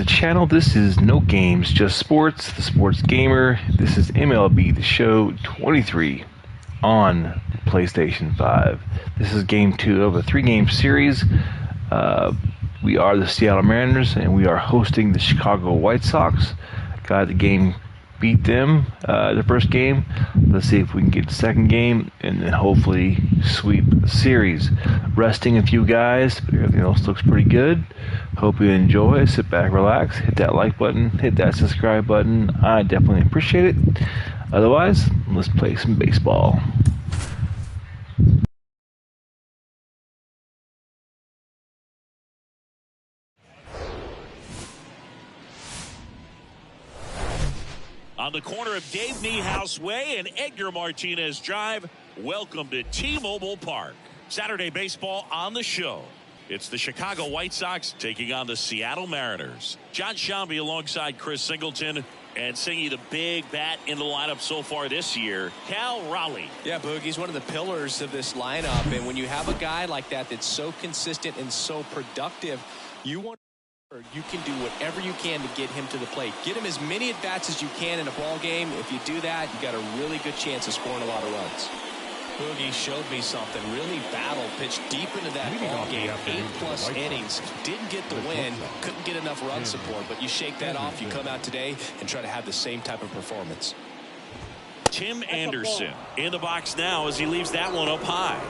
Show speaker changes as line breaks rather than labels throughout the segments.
the channel. This is No Games, Just Sports, the Sports Gamer. This is MLB The Show 23 on PlayStation 5. This is game 2 of a 3-game series. We are the Seattle Mariners, and we are hosting the Chicago White Sox. Got the game, beat them the first game. Let's see if we can get the second game and then hopefully sweep the series. Resting a few guys, but everything else looks pretty good. Hope you enjoy. Sit back, relax, hit that like button, hit that subscribe button. I definitely appreciate it. Otherwise, let's play some baseball.
On the corner of Dave Niehaus Way and Edgar Martinez Drive, welcome to T-Mobile Park. Saturday baseball on the show. It's the Chicago White Sox taking on the Seattle Mariners. John Shambi alongside Chris Singleton, and singing the big bat in the lineup so far this year, Cal Raleigh.
Yeah, Boog, he's one of the pillars of this lineup, and when you have a guy like that that's so consistent and so productive, you can do whatever you can to get him to the plate. Get him as many at-bats as you can in a ball game. If you do that, you got a really good chance of scoring a lot of runs. Boogie showed me something. Really battled, pitched deep into that ball game. 8+ innings. Didn't get the win. Couldn't get enough run support. But you shake that off. You come out today and try to have the same type of performance.
Tim Anderson in the box now as he leaves that one up high.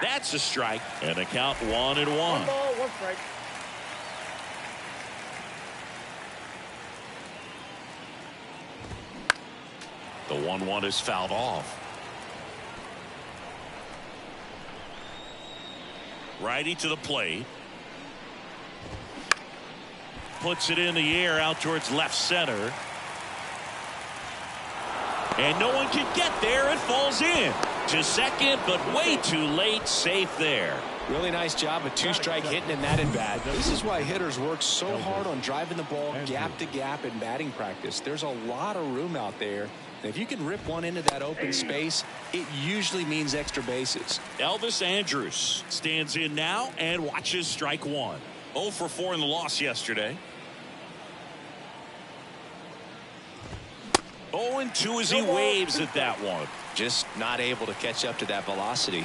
That's a strike, and the count 1-1.
1 ball, 1 strike.
The 1-1 is fouled off. Righty to the plate. Puts it in the air out towards left center. And no one can get there. It falls in to second, but way too late. Safe there.
Really nice job of 2-strike hitting in that at bat. This is why hitters work so hard on driving the ball gap to gap in batting practice. There's a lot of room out there. And if you can rip one into that open space, it usually means extra bases.
Elvis Andrus stands in now and watches strike 1. 0 for 4 in the loss yesterday. 0-2 as he waves at that one.
Just not able to catch up to that velocity.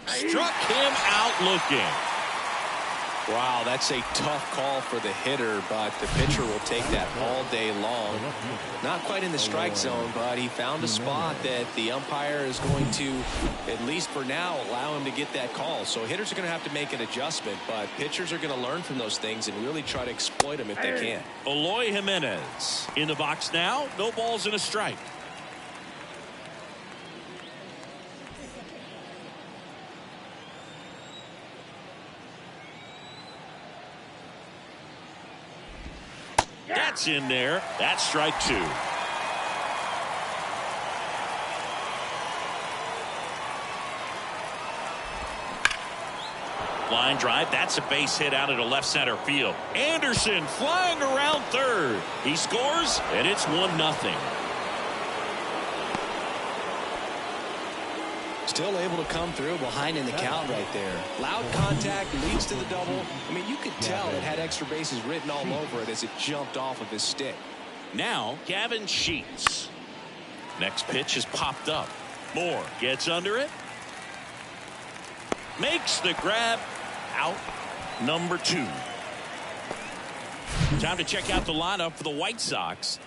Struck him out looking.
Wow, that's a tough call for the hitter, but the pitcher will take that all day long. Not quite in the strike zone, but he found a spot that the umpire is going to, at least for now, allow him to get that call. So hitters are going to have to make an adjustment, but pitchers are going to learn from those things and really try to exploit them if they can.
Eloy Jimenez in the box now. No balls and a strike. That's in there. That's strike 2. Line drive. That's a base hit out into left center field. Anderson flying around third. He scores, and it's 1-0.
Still able to come through behind in the count right there. Loud contact leads to the double. I mean, you could tell it had extra bases written all over it as it jumped off of his stick.
Now, Gavin Sheets. Next pitch is popped up. Moore gets under it. Makes the grab. Out number 2. Time to check out the lineup for the White Sox.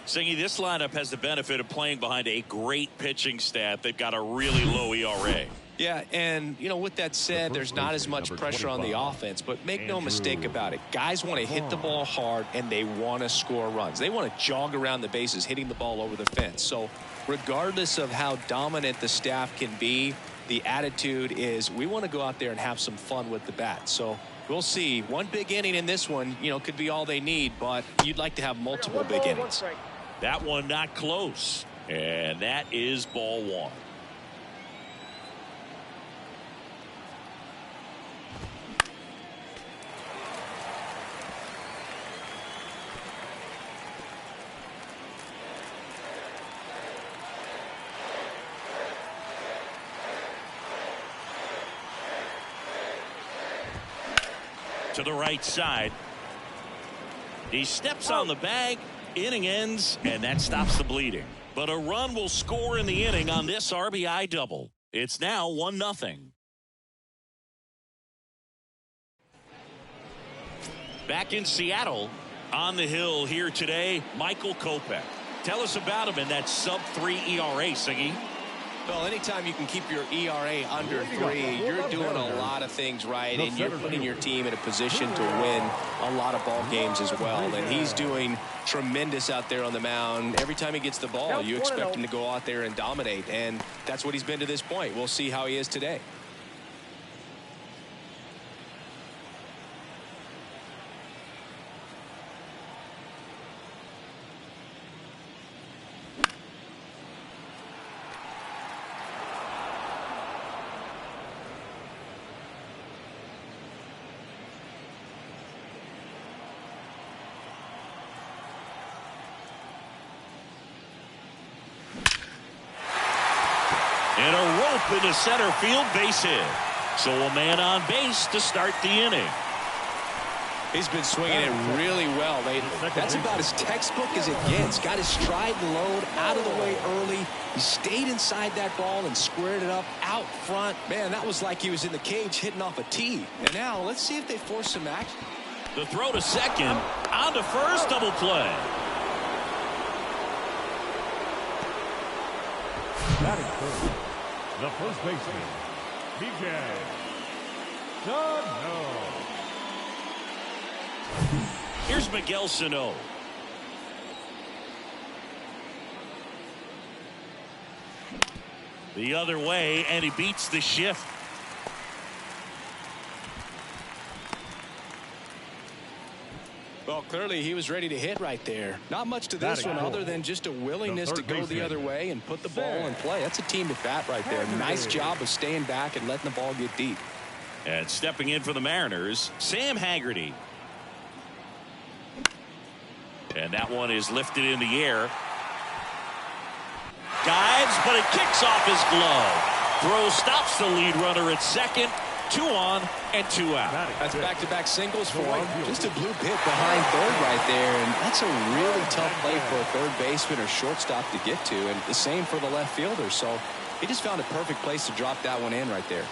Singy, this lineup has the benefit of playing behind a great pitching staff. They've got a really low ERA.
Yeah, and, you know, with that said, there's not as much pressure on the offense, but make no mistake about it. Guys want to hit the ball hard, and they want to score runs. They want to jog around the bases, hitting the ball over the fence. So regardless of how dominant the staff can be, the attitude is we want to go out there and have some fun with the bat. So we'll see. One big inning in this one, you know, could be all they need, but you'd like to have multiple big innings.
That one not close, and that is ball 1. to the right side. He steps on the bag. Inning ends, and that stops the bleeding. But a run will score in the inning on this RBI double. It's now 1-0. Back in Seattle, on the hill here today, Michael Kopech. Tell us about him in that sub-3 ERA, Siggy.
Well, anytime you can keep your ERA under 3, you're doing a lot of things right, and you're putting your team in a position to win a lot of ball games as well. And he's doing tremendous out there on the mound. Every time he gets the ball, you expect him to go out there and dominate, and that's what he's been to this point. We'll see how he is today.
And a rope into center field, base hit. So a man on base to start the inning.
He's been swinging it really well lately. That's about as textbook as it gets. Got his stride and load out of the way early. He stayed inside that ball and squared it up out front. Man, that was like he was in the cage hitting off a tee. And now let's see if they force some action.
The throw to second. On to first, double play.
Batting first, the first baseman, DJ Sano.
Here's Miguel Sano. The other way, and he beats the shift.
Well, clearly he was ready to hit right there. Not much to this one other than just a willingness to go the other way and put the ball in play. That's a team at bat right there. Nice job of staying back and letting the ball get deep.
And stepping in for the Mariners, Sam Haggerty. And that one is lifted in the air. Dives, but it kicks off his glove. Throw stops the lead runner at second. 2 on and 2 out.
That's back-to-back singles for him. Just a blue pit behind third right there, and that's a really tough play for a third baseman or shortstop to get to, and the same for the left fielder. So he just found a perfect place to drop that one in right there.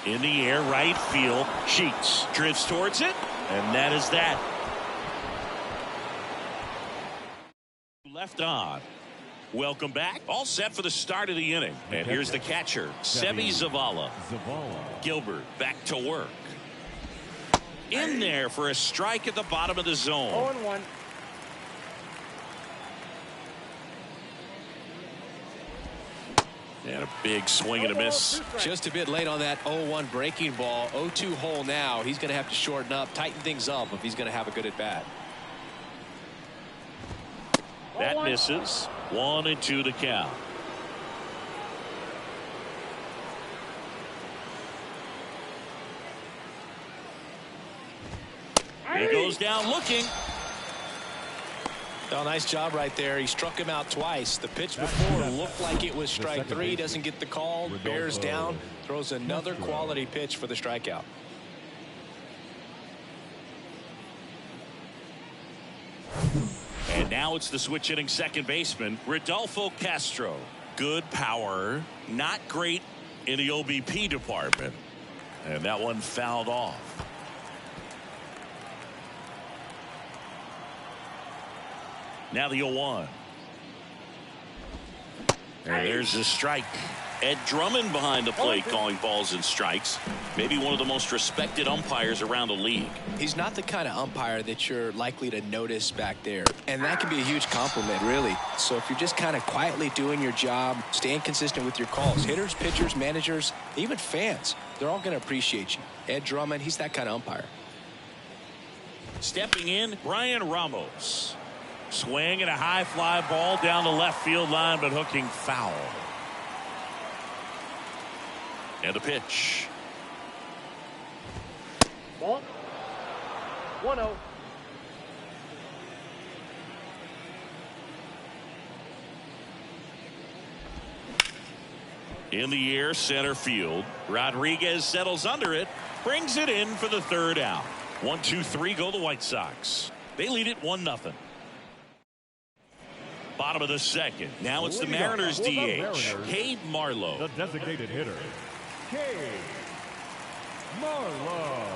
In the air, right field. Sheets drifts towards it, and that is that. Left on. Welcome back. All set for the start of the inning. And here's the catcher, Sebi Zavala. Gilbert back to work. In there for a strike at the bottom of the zone.
0-1.
And a big swing and a miss.
Just a bit late on that 0-1 breaking ball. 0-2 hole now. He's going to have to shorten up, tighten things up if he's going to have a good at bat.
That misses. 1-2 the count. He goes down looking.
Well, nice job right there. He struck him out twice. The pitch before looked like it was strike 3. Doesn't get the call. Bears down. Throws another quality pitch for the strikeout.
And now it's the switch hitting second baseman, Rodolfo Castro. Good power, not great in the OBP department. And that one fouled off. Now the 0-1. And there's the strike. Ed Drummond behind the plate calling balls and strikes. Maybe one of the most respected umpires around the league.
He's not the kind of umpire that you're likely to notice back there. And that can be a huge compliment, really. So if you're just kind of quietly doing your job, staying consistent with your calls, hitters, pitchers, managers, even fans, they're all going to appreciate you. Ed Drummond, he's that kind of umpire.
Stepping in, Brian Ramos. Swing and a high fly ball down the left field line, but hooking foul. And a pitch.
1-0.
In the air, center field. Rodriguez settles under it, brings it in for the third out. 1, 2, 3 go the White Sox. They lead it 1-0. Bottom of the second. Now it's the Mariners DH, Cade Marlowe.
The designated hitter, Cade Marlowe.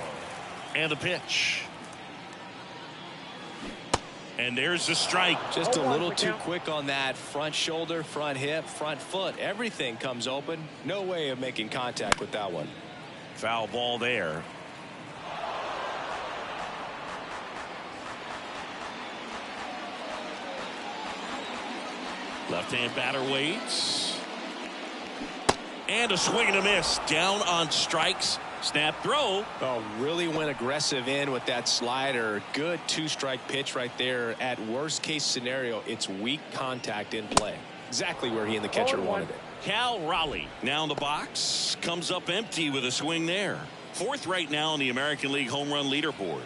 And the pitch. And there's the strike.
Just a little too quick on that. Front shoulder, front hip, front foot. Everything comes open. No way of making contact with that one.
Foul ball there. Left-hand batter waits. And a swing and a miss. Down on strikes. Snap throw.
Oh, really went aggressive in with that slider. Good two-strike pitch right there. At worst case scenario, it's weak contact in play. Exactly where he and the catcher wanted it.
Cal Raleigh now in the box. Comes up empty with a swing there. Fourth right now on the American League home run leaderboard.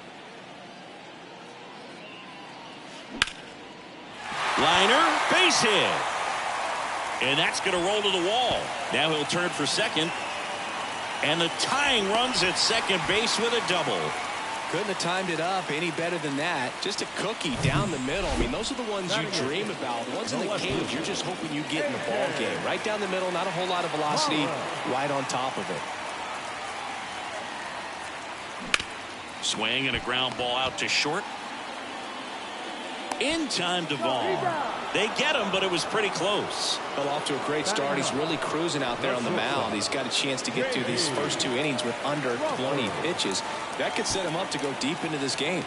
Liner, base hit. And that's going to roll to the wall. Now he'll turn for second. And the tying runs at second base with a double.
Couldn't have timed it up any better than that. Just a cookie down the middle. I mean, those are the ones you dream about. The ones in the cage, you're just hoping you get in the ball game. Right down the middle, not a whole lot of velocity, right on top of it.
Swing and a ground ball out to short. In time to Vaughn. They get him, but it was pretty close.
Well, off to a great start. He's really cruising out there on the mound. He's got a chance to get through these first 2 innings with under 20 pitches. That could set him up to go deep into this game.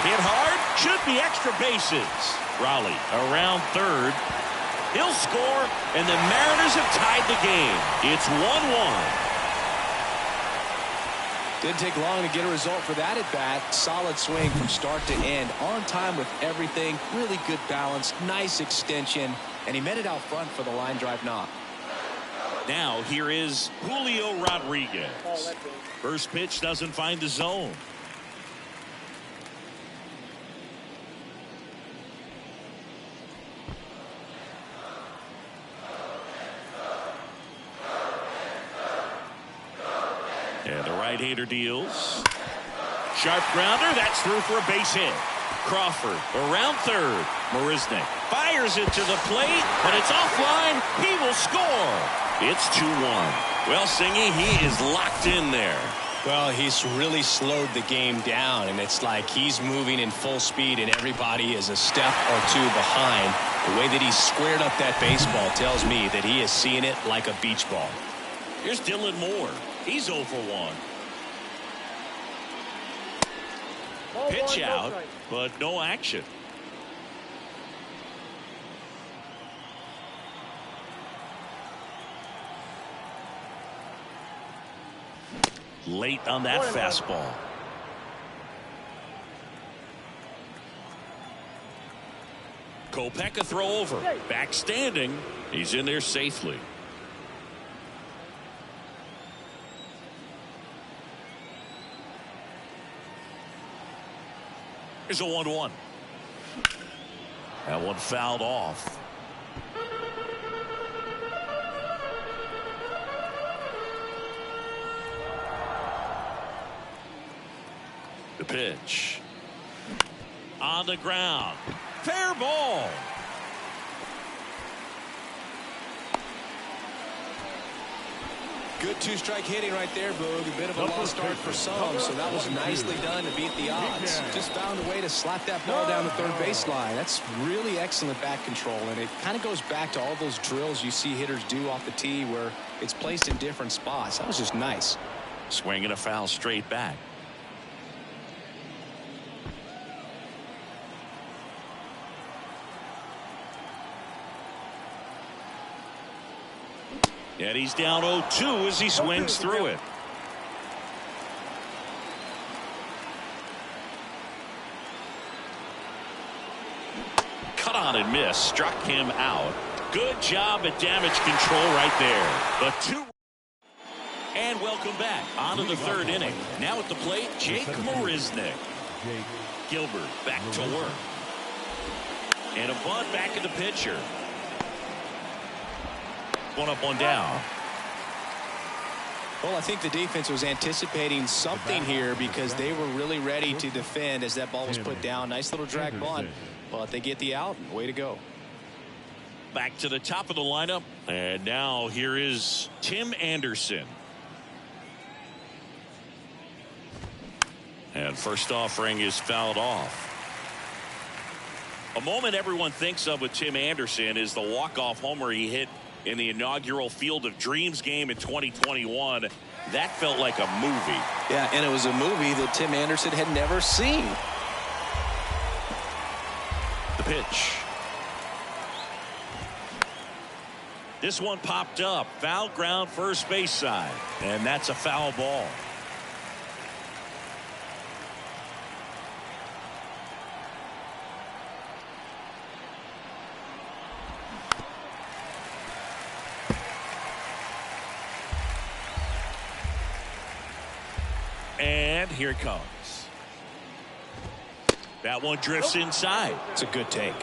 Hit hard, should be extra bases. Raleigh around third. He'll score, and the Mariners have tied the game. It's 1-1.
Didn't take long to get a result for that at bat. Solid swing from start to end. On time with everything. Really good balance. Nice extension. And he met it out front for the line drive knock.
Now here is Julio Rodriguez. First pitch doesn't find the zone. And the right-hander deals. Sharp grounder. That's through for a base hit. Crawford around third. Marisnik fires it to the plate, but it's offline. He will score. It's 2-1. Well, Singy, he is locked in there.
Well, he's really slowed the game down, and it's like he's moving in full speed, and everybody is a step or two behind. The way that he squared up that baseball tells me that he is seeing it like a beach ball.
Here's Dylan Moore. He's 0 for 1. Pitch out, but no action. Late on that fastball. Kopech a throw over. Back standing. He's in there safely. Here's a 1-1. That one fouled off. The pitch. On the ground. Fair ball.
Good two-strike hitting right there, Boog. A bit of a lost start for some, so that was nicely done to beat the odds. Just found a way to slap that ball down the third baseline. That's really excellent bat control, and it kind of goes back to all those drills you see hitters do off the tee where it's placed in different spots. That was just nice.
Swing and a foul straight back. And he's down 0-2 as he swings through it. Cut on and miss. Struck him out. Good job at damage control right there. The two. And welcome back. On to the third inning. Now at the plate, Jake Marisnik. Gilbert back to work. And a bunt back at the pitcher. One up, one down.
Well, I think the defense was anticipating something here because they were really ready to defend as that ball was put down. Nice little drag bunt, but they get the out. Way to go.
Back to the top of the lineup, and now here is Tim Anderson. And first offering is fouled off. A moment everyone thinks of with Tim Anderson is the walk-off homer he hit in the inaugural Field of Dreams game in 2021. That felt like a movie.
Yeah, and it was a movie that Tim Anderson had never seen.
The pitch. This one popped up. Foul ground, first base side. And that's a foul ball. And here it comes. That one drifts inside.
It's a good take.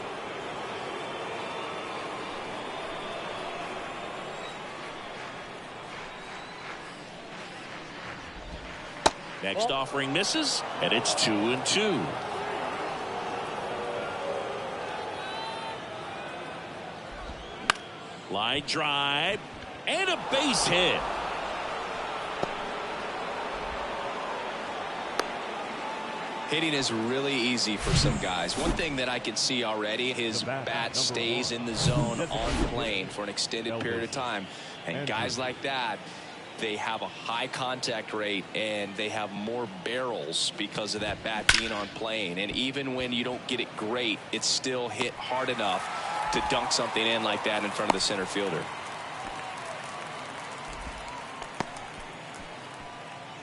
Next offering misses, and it's 2-2. Line drive, and a base hit.
Hitting is really easy for some guys. One thing that I can see already, his bat stays in the zone on plane for an extended period of time. And guys like that, they have a high contact rate and they have more barrels because of that bat being on plane. And even when you don't get it great, it's still hit hard enough to dunk something in like that in front of the center fielder.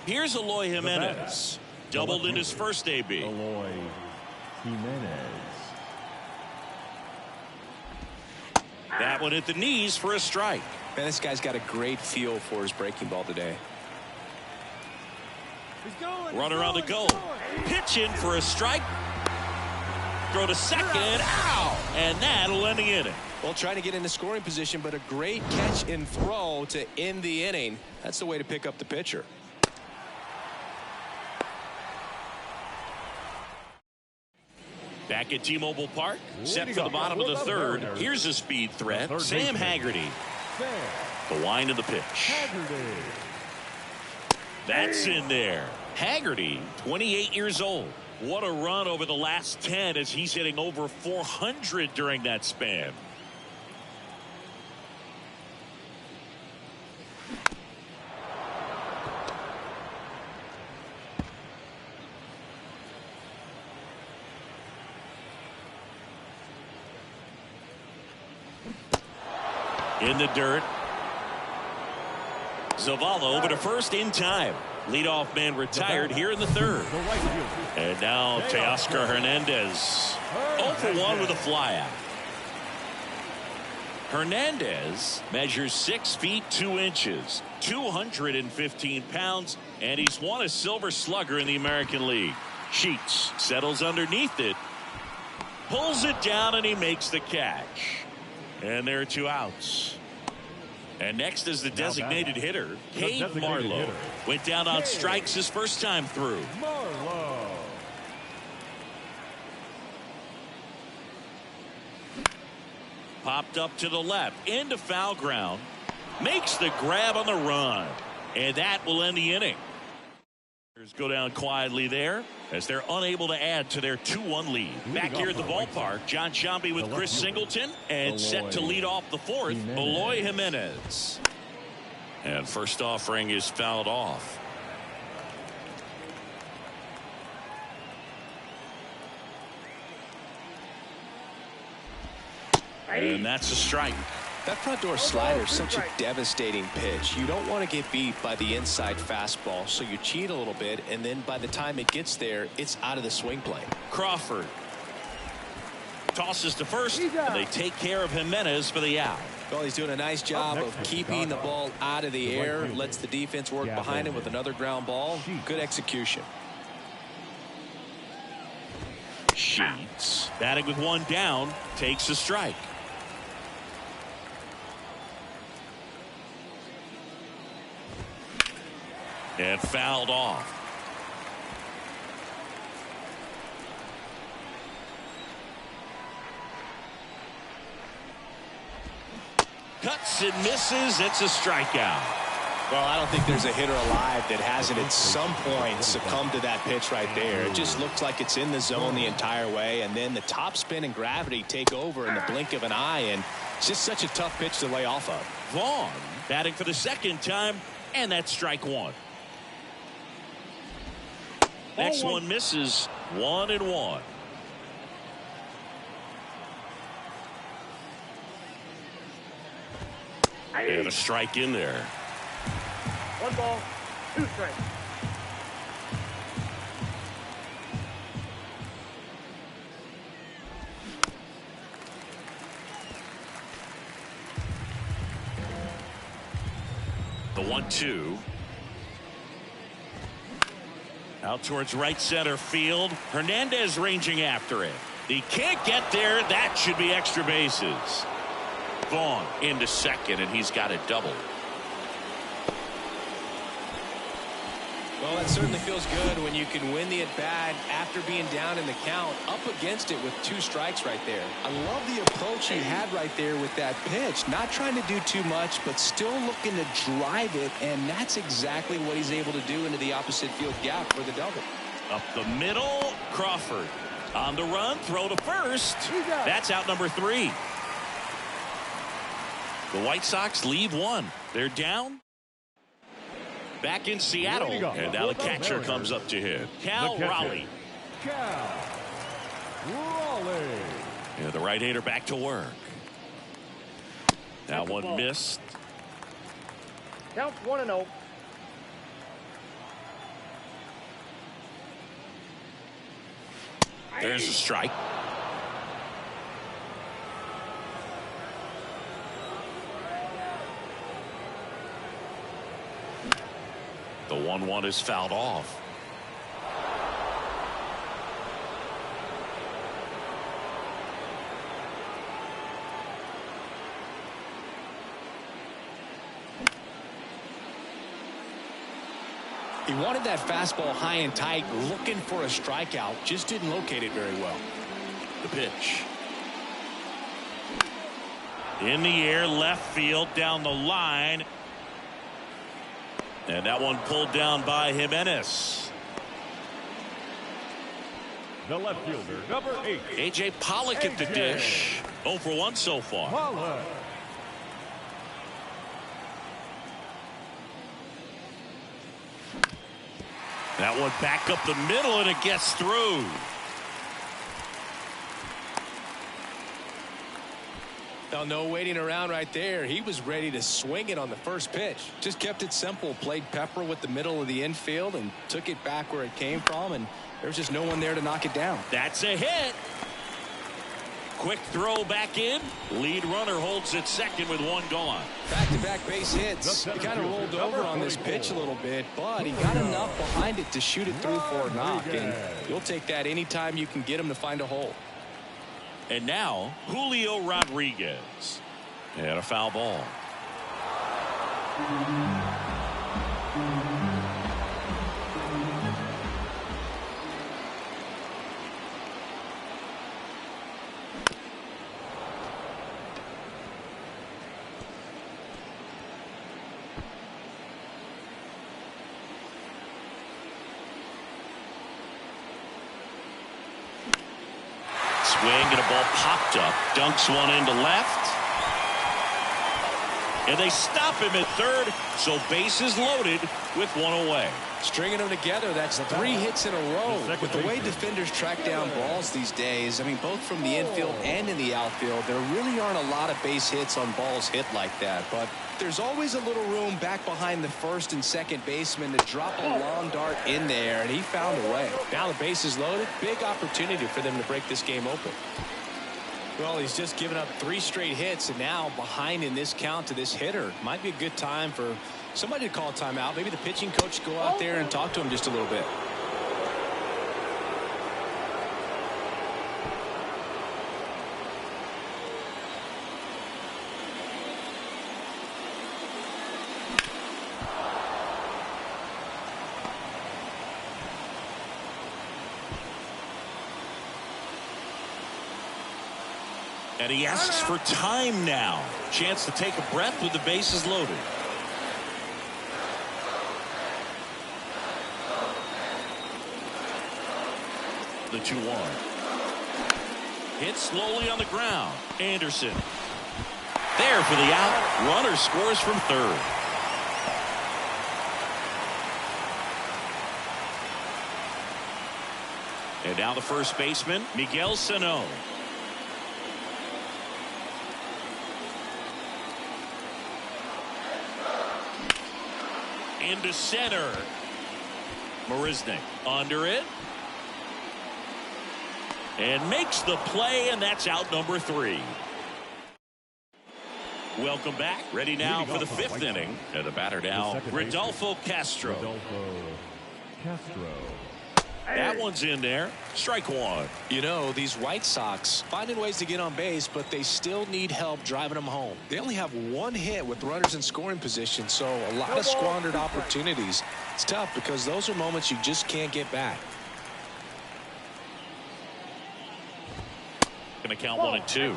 Here's Eloy Jimenez. Doubled in his first AB.
Eloy Jimenez.
That one at the knees for a strike.
Man, this guy's got a great feel for his breaking ball today.
Runner on the go. Pitching for a strike. Throw to second. Ow! And that'll end the inning.
Well, trying to get into scoring position, but a great catch and throw to end the inning. That's the way to pick up the pitcher.
Back at T-Mobile Park, set for the bottom of the third. Here's a speed threat, Sam Haggerty. The wind of the pitch. That's in there. Haggerty, 28 years old. What a run over the last 10 as he's hitting over 400 during that span. In the dirt. Zavala over to first in time. Leadoff man retired here in the third. And now Teoscar Hernandez. 0 for 1 with a flyout. Hernandez measures 6 feet 2 inches, 215 pounds, and he's won a Silver Slugger in the American League. Sheets settles underneath it, pulls it down, and he makes the catch. And there are 2 outs. And next is the designated hitter, Cade Marlowe. Went down on strikes his first time through.
Marlowe.
Popped up to the left, into foul ground. Makes the grab on the run. And that will end the inning. Go down quietly there as they're unable to add to their 2-1 lead. Back here at the ballpark, John Sciambi with Chris Singleton, and set to lead off the fourth, Eloy Jimenez. And first offering is fouled off. And that's a strike.
That front door slider is such a devastating pitch. You don't want to get beat by the inside fastball, so you cheat a little bit, and then by the time it gets there, it's out of the swing plane.
Crawford tosses to first, and they take care of Jimenez for the out.
Well, he's doing a nice job of keeping the ball out of the air, lets the defense work behind him with another ground ball. Good execution.
Sheets batting with 1 down, takes a strike. And fouled off. Cuts and misses. It's a strikeout.
Well, I don't think there's a hitter alive that hasn't at some point succumbed to that pitch right there. It just looks like it's in the zone the entire way, and then the top spin and gravity take over in the blink of an eye, and it's just such a tough pitch to lay off of.
Vaughn batting for the second time, and that's strike one. Next one misses. 1-1. And a strike in there.
1 ball, 2 strikes.
The 1-2. Out towards right center field. Hernandez ranging after it. He can't get there. That should be extra bases. Vaughn into second, and he's got it double.
Well, that certainly feels good when you can win the at-bat after being down in the count, up against it with 2 strikes right there. I love the approach he had right there with that pitch. Not trying to do too much, but still looking to drive it, and that's exactly what he's able to do into the opposite field gap for the double.
Up the middle, Crawford. On the run, throw to first. That's out number 3. The White Sox leave 1. They're down. Back in Seattle. And now the catcher comes up to hit. Cal Raleigh.
Cal Raleigh.
Yeah, the right-hander back to work. That one missed.
Count 1-0.
There's a strike. The 1-1 is fouled off.
He wanted that fastball high and tight, looking for a strikeout. Just didn't locate it very well.
The pitch. In the air, left field, down the line. And that one pulled down by Jimenez.
The left fielder, number 8.
A.J. Pollock at the dish. 0 for 1 so far.
Pollock.
That one back up the middle, and it gets through.
Now, no waiting around right there. He was ready to swing it on the first pitch. Just kept it simple. Played pepper with the middle of the infield and took it back where it came from, and there's just no one there to knock it down.
That's a hit. Quick throw back in. Lead runner holds it second with 1 gone.
Back-to-back base hits. He kind of rolled over on this pitch a little bit, but he got enough behind it to shoot it through for a knock, and you'll take that anytime you can get him to find a hole.
And now Julio Rodriguez. And a foul ball. Swing and a ball popped up. Dunks one into left. And they stop him at third. So bases loaded with 1 away.
Stringing them together, that's 3 hits in a row. With the way defenders track down balls these days, I mean, both from the infield and in the outfield, there really aren't a lot of base hits on balls hit like that. But there's always a little room back behind the first and second baseman to drop a long dart in there, and he found a way. Now the base is loaded. Big opportunity for them to break this game open. Well, he's just given up 3 straight hits, and now behind in this count to this hitter. Might be a good time for somebody to call timeout. Maybe the pitching coach go out there and talk to him just a little bit.
And he asks for time now. Chance to take a breath with the bases loaded. The 2-1. Hit slowly on the ground. Anderson. There for the out. Runner scores from third. And now the first baseman, Miguel Sano. Into center. Marisnik under it. And makes the play, and that's out number 3. Welcome back. Ready now for the 5th inning. And the batter now, Rodolfo Castro. That one's in there. Strike 1.
You know, these White Sox finding ways to get on base, but they still need help driving them home. They only have 1 hit with runners in scoring position, so a lot of squandered opportunities. It's tough because those are moments you just can't get back.
Going to count 1 and 2.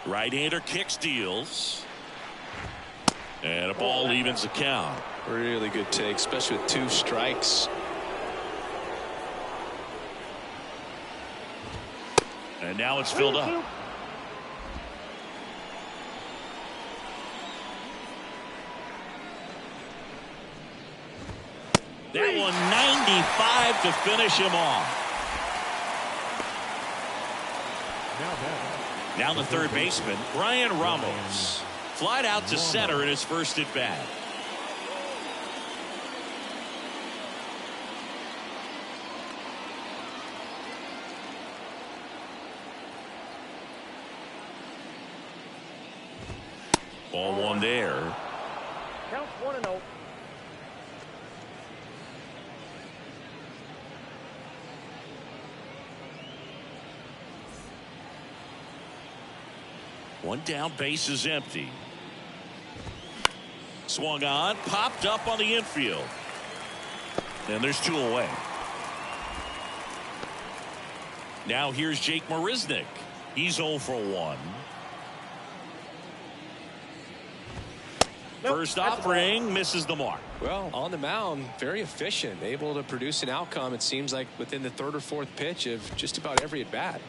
Right-hander kicks, deals. And a ball evens the count.
Really good take, especially with 2 strikes.
And now it's filled up. That one 95 to finish him off. Now the third baseman, Brian Ramos. Flied out to center in his first at bat. Ball 1 there.
Counts 1-0.
One down, base is empty. Swung on, popped up on the infield. And there's 2 away. Now here's Jake Marisnik. He's 0 for 1. First offering misses the mark.
Well, on the mound, very efficient, able to produce an outcome, it seems like, within the 3rd or 4th pitch of just about every at bat.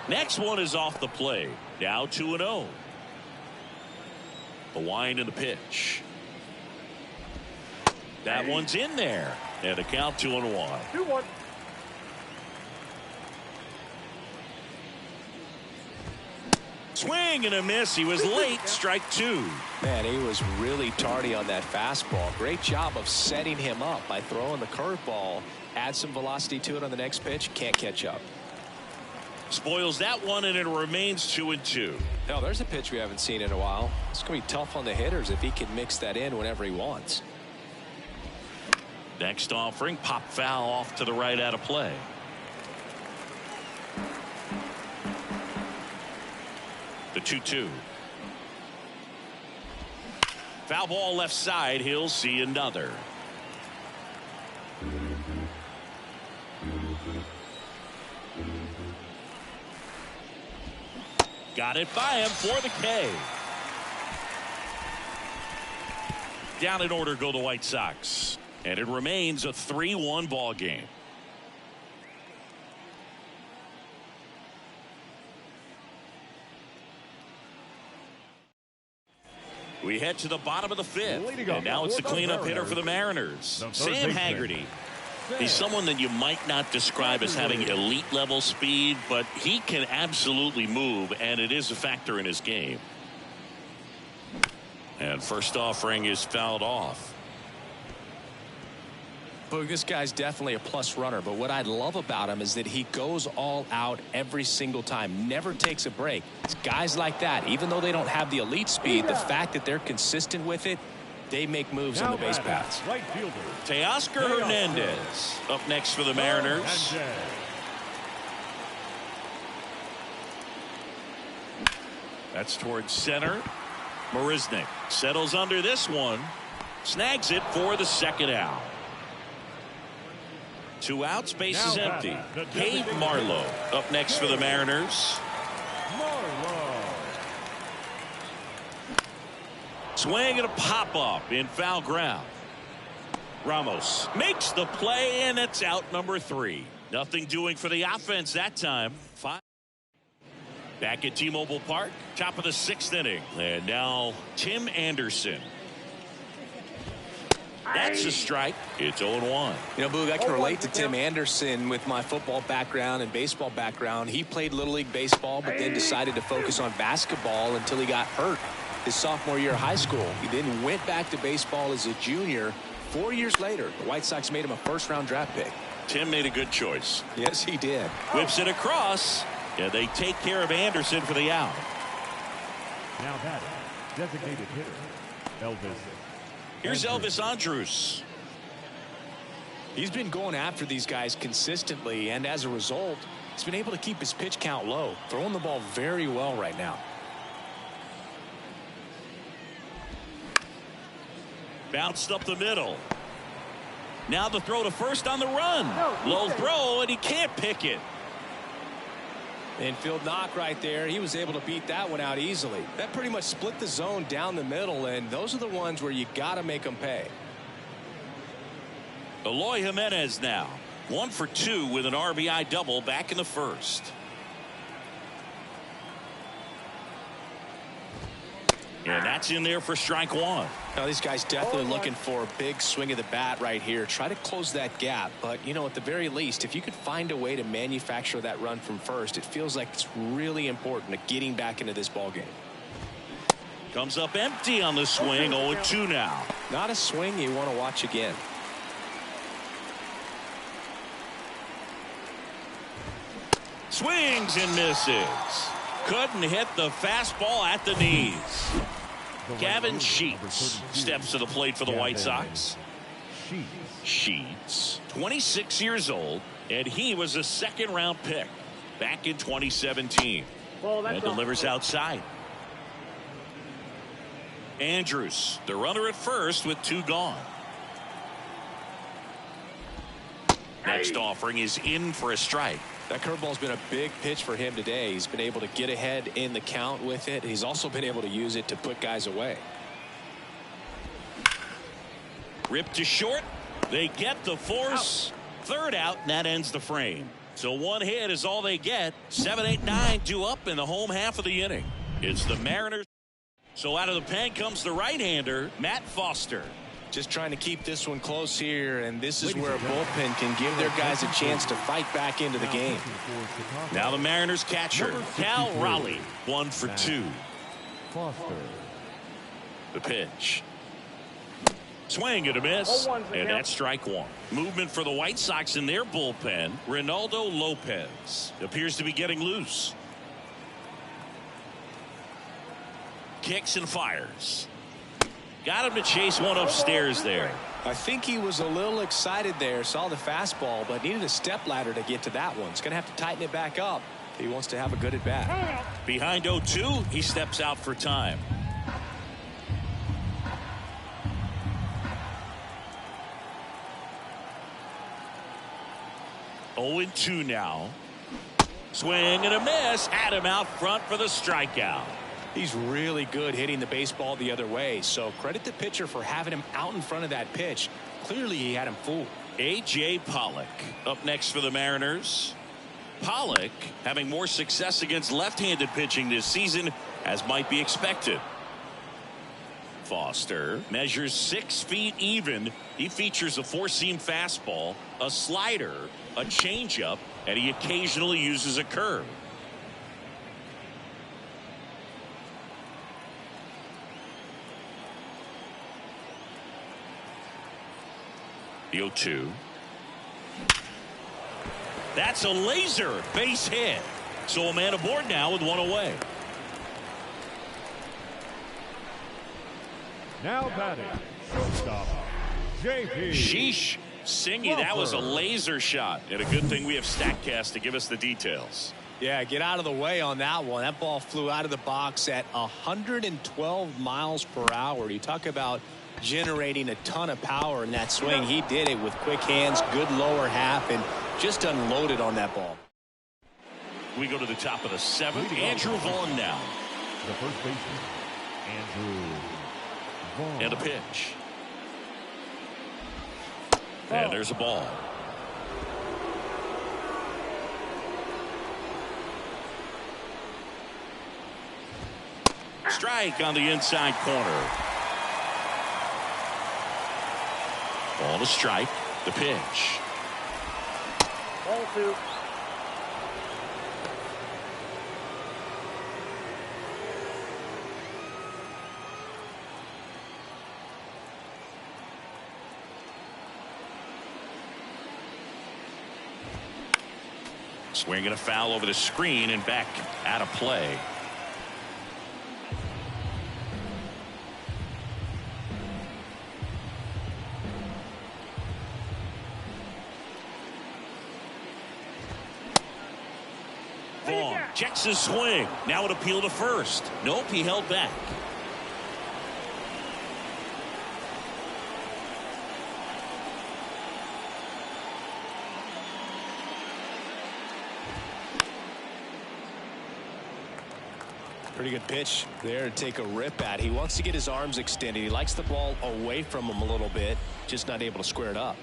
Next one is off the plate. Now 2-0. The wind and the pitch. That one's in there. And the count 2-1.
2-1.
Swing and a miss. He was late. Strike 2.
Man, he was really tardy on that fastball. Great job of setting him up by throwing the curveball. Add some velocity to it on the next pitch. Can't catch up.
Spoils that one, and it remains 2-2.
Now, there's a pitch we haven't seen in a while. It's going to be tough on the hitters if he can mix that in whenever he wants.
Next offering, pop foul off to the right out of play. The 2-2. Foul ball left side. He'll see another. Got it by him for the K. Down in order go the White Sox. And it remains a 3-1 ball game. We head to the bottom of the 5th. And now it's the cleanup hitter for the Mariners, Sam Haggerty. He's someone that you might not describe as having elite level speed, but he can absolutely move, and it is a factor in his game. And first offering is fouled off.
But this guy's definitely a plus runner, but what I love about him is that he goes all out every single time, never takes a break. It's guys like that, even though they don't have the elite speed, the fact that they're consistent with it, they make moves on the base paths.
Right fielder,
Teoscar Hernandez up next for the Mariners. That's towards center. Marisnik settles under this one. Snags it for the second out. 2 outs, base is empty. Cade Marlowe up next for the Mariners. Swing and a pop-up in foul ground. Ramos makes the play, and it's out number 3. Nothing doing for the offense that time. Back at T-Mobile Park, top of the 6th inning. And now Tim Anderson. That's a strike. It's 0-1.
You know, Boog, I can relate to Tim Anderson with my football background and baseball background. He played Little League baseball, but then decided to focus on basketball until he got hurt his sophomore year of high school. He then went back to baseball as a junior. 4 years later, the White Sox made him a first-round draft pick.
Tim made a good choice.
Yes, he did.
Whips it across. Yeah, they take care of Anderson for the out.
Now that designated hitter, Elvis.
Here's Elvis Andrus.
He's been going after these guys consistently, and as a result, he's been able to keep his pitch count low, throwing the ball very well right now.
Bounced up the middle. Now the throw to first on the run. Low throw, and he can't pick it.
Infield knock right there. He was able to beat that one out easily. That pretty much split the zone down the middle, and those are the ones where you got to make them pay.
Eloy Jimenez now 1 for 2 with an RBI double back in the first. And that's in there for strike 1.
Now these guys definitely looking for a big swing of the bat right here. Try to close that gap. But, you know, at the very least, if you could find a way to manufacture that run from first, it feels like it's really important to getting back into this ball game.
Comes up empty on the swing. 0-2 now.
Not a swing you want to watch again.
Swings and misses. Couldn't hit the fastball at the knees. Gavin Sheets steps to the plate for the White Sox. Sheets, 26 years old, and he was a second-round pick back in 2017. And delivers outside. Andrews, the runner at first with 2 gone. Next offering is in for a strike.
That curveball's been a big pitch for him today. He's been able to get ahead in the count with it. He's also been able to use it to put guys away.
Ripped to short. They get the force. Third out, and that ends the frame. So 1 hit is all they get. 7, 8, 9 due up in the home half of the inning. It's the Mariners. So out of the pen comes the right-hander, Matt Foster.
Just trying to keep this one close here, and this is where a bullpen can give their guys a chance to fight back into the game.
Now the Mariners catcher, Cal Raleigh, 1 for 2. The pitch. Swing and a miss, and that's strike 1. Movement for the White Sox in their bullpen. Ronaldo Lopez appears to be getting loose. Kicks and fires. Got him to chase one upstairs there.
I think he was a little excited there. Saw the fastball, but needed a step ladder to get to that one. He's going to have to tighten it back up if he wants to have a good at bat.
Behind 0-2, he steps out for time. Oh and 2 now. Swing and a miss. Had him out front for the strikeout.
He's really good hitting the baseball the other way, so credit the pitcher for having him out in front of that pitch. Clearly he had him fooled.
A.J. Pollock up next for the Mariners. Pollock having more success against left-handed pitching this season, as might be expected. Foster measures 6 feet even. He features a 4-seam fastball, a slider, a changeup, and he occasionally uses a curve. The 0-2. That's a laser base hit. So a man aboard now with 1 away.
Now batting, shortstop, J.P.
Sheesh. Singy, that was a laser shot. And a good thing we have StatCast to give us the details.
Yeah, get out of the way on that one. That ball flew out of the box at 112 miles per hour. You talk about generating a ton of power in that swing. He did it with quick hands, good lower half, and just unloaded on that ball.
We go to the top of the 7th. Andrew Vaughn now.
The first baseman, Andrew Vaughn.
And a pitch. And there's a ball. Strike on the inside corner. Ball to strike. The pitch.
Ball 2.
Swinging a foul over the screen and back out of play. Vaughn checks his swing. Now it appeal to first. Nope, he held back.
Pretty good pitch there to take a rip at. He wants to get his arms extended. He likes the ball away from him a little bit, just not able to square it up.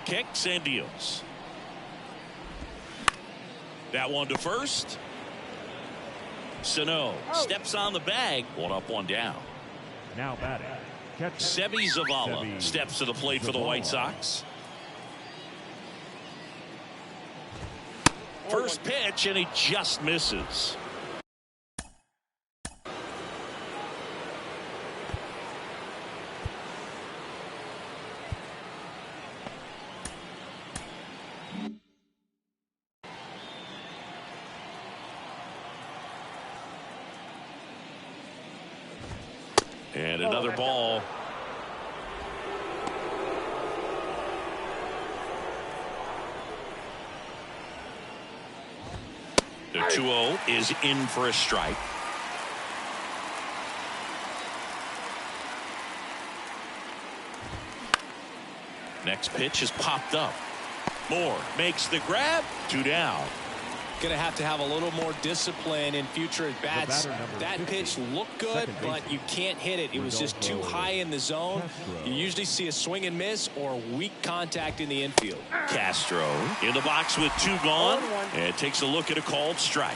Kicks and deals. That one to first. Sano steps on the bag. One up, one down.
Now batting, catcher,
Sebi Zavala
Sebi
steps to the plate for the White Sox. First pitch, and he just misses. And another ball. The 2-0 is in for a strike. Next pitch is popped up. Moore makes the grab. 2 down.
Going to have a little more discipline in future at bats. That pitch looked good, but you can't hit it. It was just too high in the zone. You usually see a swing and miss or weak contact in the infield.
Castro in the box with 2 gone, and takes a look at a called strike.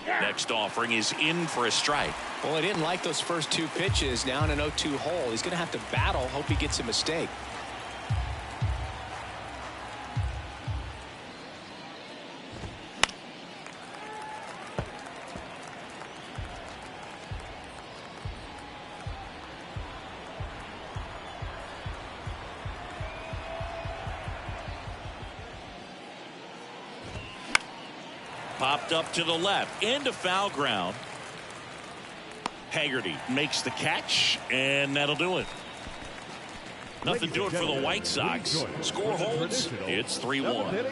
Next offering is in for a strike.
Well, he didn't like those first 2 pitches. Now in an 0-2 hole, he's going to have to battle. Hope he gets a mistake.
Popped up to the left into foul ground. Haggerty makes the catch, and that'll do it. Nothing to it for the White Sox. Score holds. It's 3-1.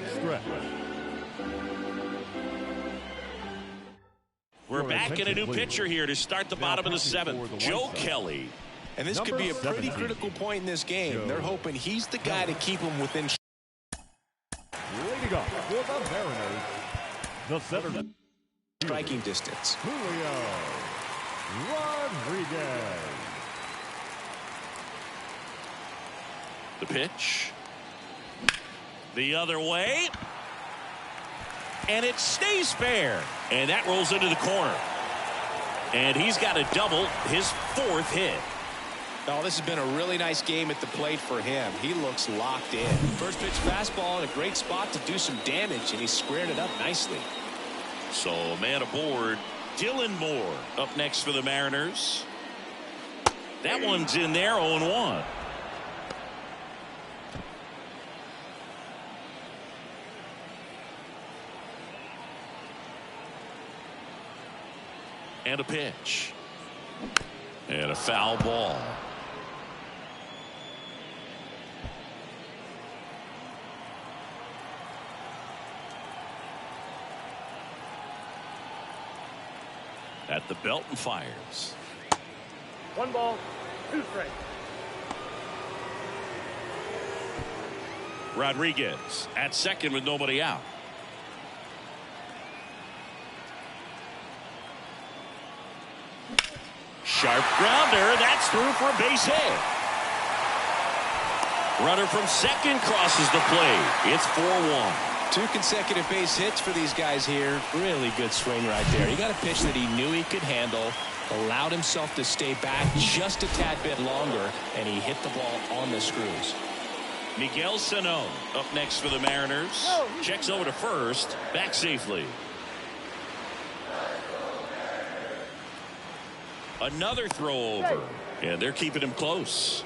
We're back in a new pitcher here to start the bottom of the 7th. Joe Kelly.
And this could be a pretty critical point in this game. They're hoping he's the guy to keep them within.
Leading off for the Mariners, the center.
Striking distance.
Julio Rodriguez.
The pitch. The other way. And it stays fair. And that rolls into the corner. And he's got a double, his 4th hit.
Oh, this has been a really nice game at the plate for him. He looks locked in. First pitch fastball in a great spot to do some damage, and he squared it up nicely.
So, man aboard, Dylan Moore up next for the Mariners. That one's in there, 0-1. And a pitch. And a foul ball. At the belt and fires.
1 ball, 2 strikes.
Rodriguez at second with nobody out. Sharp grounder. That's through for a base hit. Runner from second crosses the plate. It's 4-1.
2 consecutive base hits for these guys here. Really good swing right there. He got a pitch that he knew he could handle, allowed himself to stay back just a tad bit longer, and he hit the ball on the screws.
Miguel Sano up next for the Mariners. Checks over to first. Back safely. Another throw over. And they're keeping him close.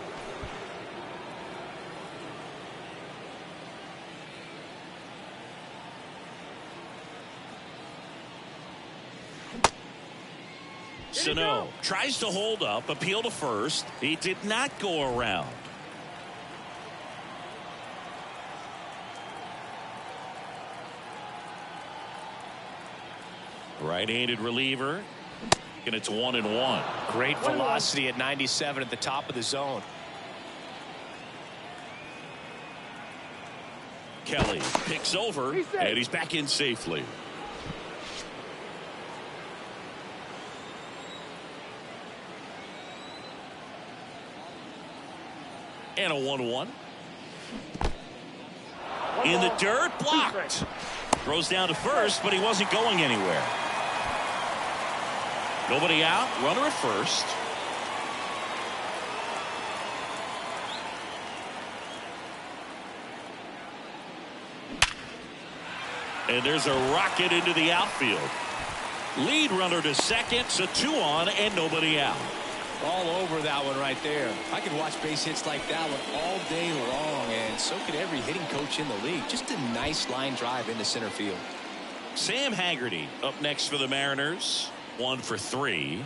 Sano tries to hold up, appeal to first. He did not go around. Right-handed reliever. And it's 1-1.
Great velocity at 97 at the top of the zone.
Kelly picks over, and he's back in safely. And a 1-1. In the dirt, blocked. Throws down to first, but he wasn't going anywhere. Nobody out, runner at first. And there's a rocket into the outfield. Lead runner to second, so 2 on and nobody out.
All over that one right there. I could watch base hits like that one all day long, and so could every hitting coach in the league. Just a nice line drive into center field.
Sam Haggerty up next for the Mariners. 1 for 3.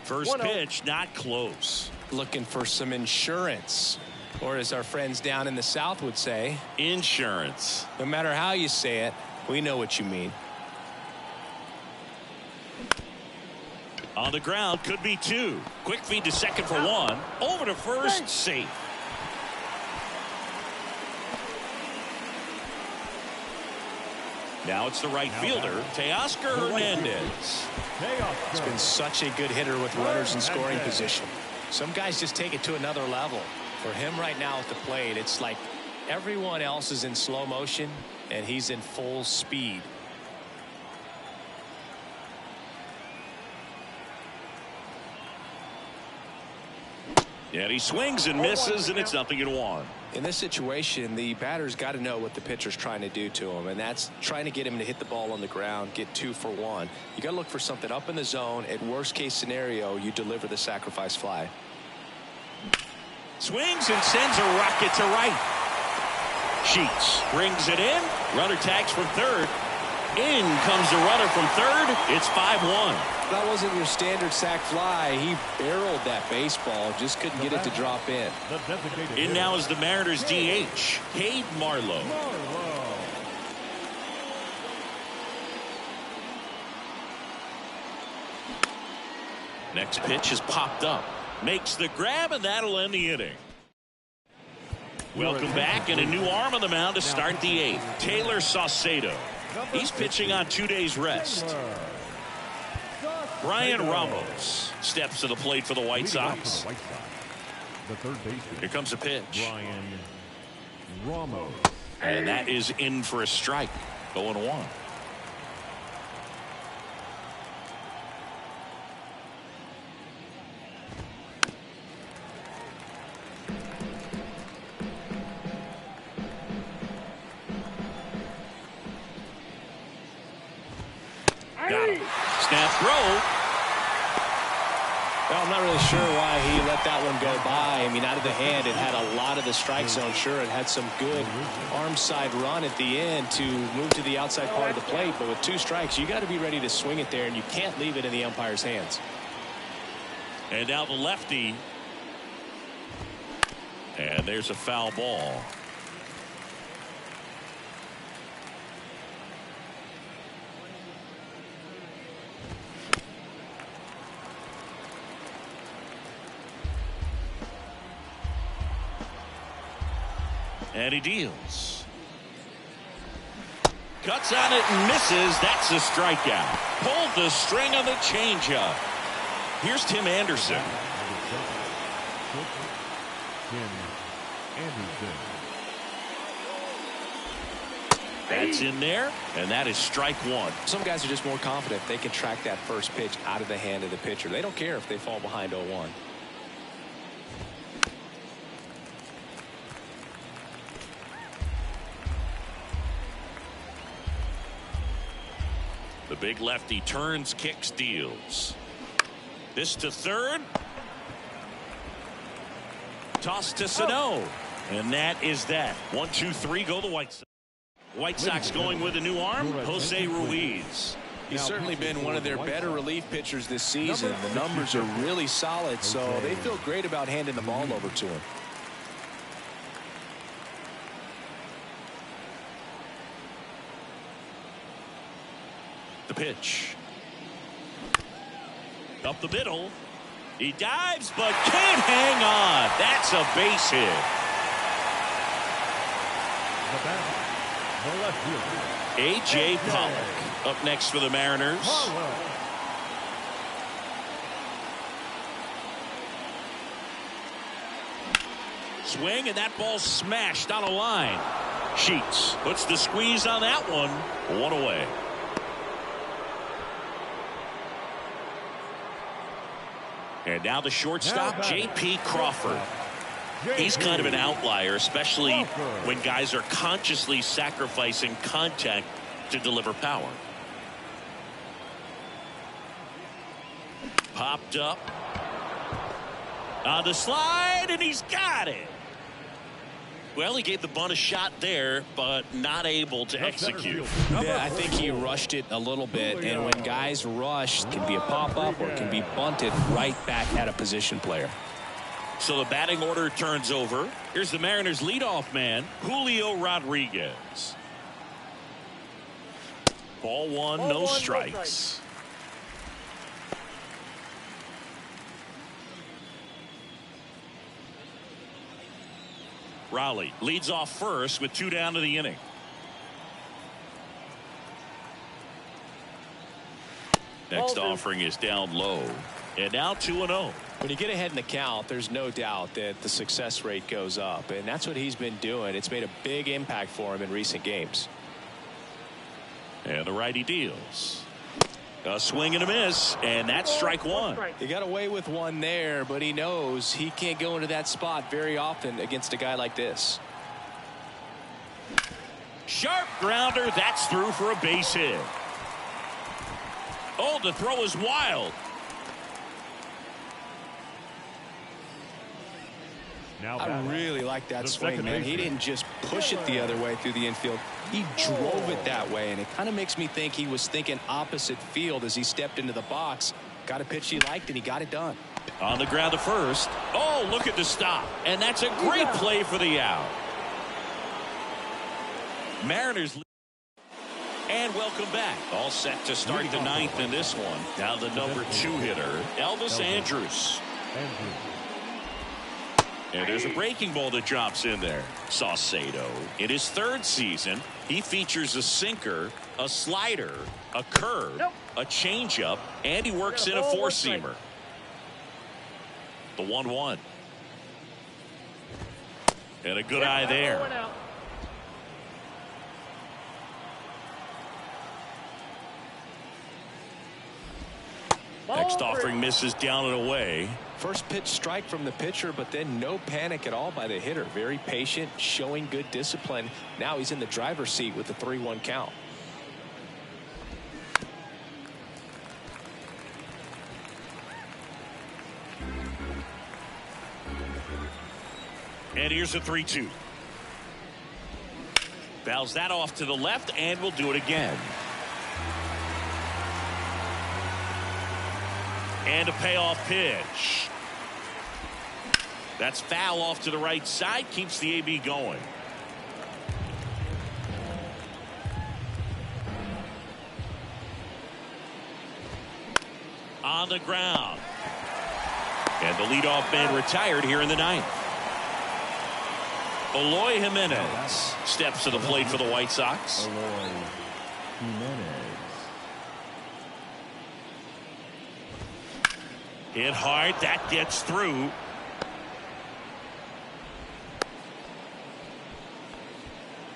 First pitch, not close.
Looking for some insurance, or as our friends down in the South would say,
insurance.
No matter how you say it, we know what you mean.
On the ground, could be 2. Quick feed to second for 1. Over to first, safe. Now it's the right fielder, Teoscar Hernandez.
He's been such a good hitter with runners in scoring position. Some guys just take it to another level. For him right now at the plate, it's like everyone else is in slow motion, and he's in full speed.
And he swings and misses, and it's 0-1.
In this situation, the batter's got to know what the pitcher's trying to do to him, and that's trying to get him to hit the ball on the ground, get 2 for 1. You got to look for something up in the zone. At worst case scenario, you deliver the sacrifice fly.
Swings and sends a rocket to right. Sheets brings it in. Runner tags from third. In comes the runner from third. It's 5-1.
That wasn't your standard sac fly. He barreled that baseball, just couldn't get it to drop in.
In now is the Mariners DH, Cade Marlowe. Next pitch is popped up. Makes the grab, and that'll end the inning. Welcome back, and a new arm on the mound to start the 8th. Taylor Saucedo. He's pitching on 2 days rest. Brian Ramos steps to the plate for the White Sox. Here comes a pitch.
Brian Ramos.
And that is in for a strike. 0-1. Got him. Snap throw.
Well, I'm not really sure why he let that one go by. I mean, out of the hand, it had a lot of the strike zone. Sure, it had some good arm side run at the end to move to the outside part of the plate. But with 2 strikes, you got to be ready to swing it there, and you can't leave it in the umpire's hands.
And now the lefty. And there's a foul ball. And he deals. Cuts on it and misses. That's a strikeout. Pulled the string on the changeup. Here's Tim Anderson. That's in there, and that is strike 1.
Some guys are just more confident if they can track that first pitch out of the hand of the pitcher. They don't care if they fall behind 0-1.
The big lefty turns, kicks, deals. This to third. Toss to Sano. And that is that. 1, 2, 3, go the White Sox. White Sox going with a new arm, Jose Ruiz.
He's certainly been one of their better relief pitchers this season. The numbers are really solid, so they feel great about handing the ball over to him.
The pitch. Up the middle. He dives, but can't hang on. That's a base hit. A.J. Pollock up next for the Mariners. Swing, and that ball smashed on a line. Sheets puts the squeeze on that one. 1 away. And now the shortstop, J.P. Crawford. He's kind of an outlier, especially when guys are consciously sacrificing contact to deliver power. Popped up on the slide, and he's got it. Well, he gave the bunt a shot there, but not able to execute.
Yeah, I think he rushed it a little bit, and when guys rush, it can be a pop-up or it can be bunted right back at a position player.
So the batting order turns over. Here's the Mariners leadoff man, Julio Rodriguez. Ball 1, no strikes. Raleigh leads off first with 2 down to the inning. Next offering is down low. And now 2-0.
When you get ahead in the count, there's no doubt that the success rate goes up, and that's what he's been doing. It's made a big impact for him in recent games.
And the righty deals. A swing and a miss, and that's strike 1.
He got away with one there, but he knows he can't go into that spot very often against a guy like this.
Sharp grounder, that's through for a base hit. Oh, the throw is wild.
I really like that swing, man. He didn't just push it the other way through the infield. He drove it that way, and it kind of makes me think he was thinking opposite field as he stepped into the box. Got a pitch he liked, and he got it done.
On the ground to first. Oh, look at the stop. And that's a great play for the out. Mariners. And welcome back. All set to start the 9th in this one. Now the number 2 hitter, Elvis Andrus. And there's a breaking ball that drops in there. Saucedo, in his 3rd season, he features a sinker, a slider, a curve, a changeup, and he works in a 4-seamer. The 1-1. And a good eye there. Next offering misses down and away.
First pitch strike from the pitcher, but then no panic at all by the hitter. Very patient, showing good discipline. Now he's in the driver's seat with the 3-1 count.
And here's a 3-2. Fouls that off to the left, and we'll do it again. And a payoff pitch. That's foul off to the right side. Keeps the AB going. On the ground. And the leadoff man retired here in the ninth. Eloy Jimenez steps to the plate for the White Sox.
Eloy Jimenez.
Hit hard. That gets through.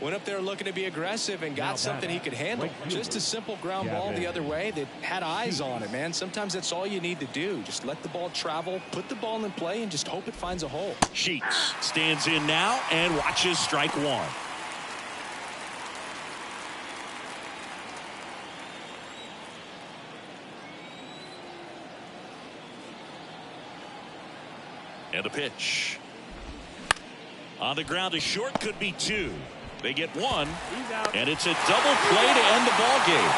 Went up there looking to be aggressive and got something he could handle. Just a simple ground ball the other way that had eyes on it, man. Sometimes that's all you need to do. Just let the ball travel, put the ball in play, and just hope it finds a hole.
Sheets stands in now and watches strike one. And a pitch. On the ground, a short, could be two. They get one, and it's a double play to end the ball game.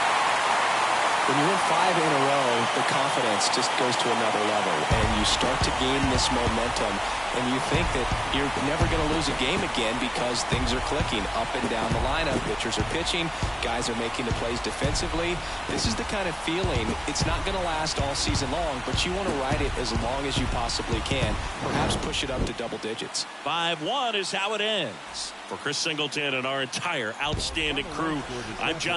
When you win 5 in a row, the confidence just goes to another level, and you start to gain this momentum, and you think that you're never going to lose a game again because things are clicking up and down the lineup. Pitchers are pitching, guys are making the plays defensively. This is the kind of feeling, it's not going to last all season long, but you want to ride it as long as you possibly can, perhaps push it up to double digits.
5-1 is how it ends. For Chris Singleton and our entire outstanding crew, I'm John.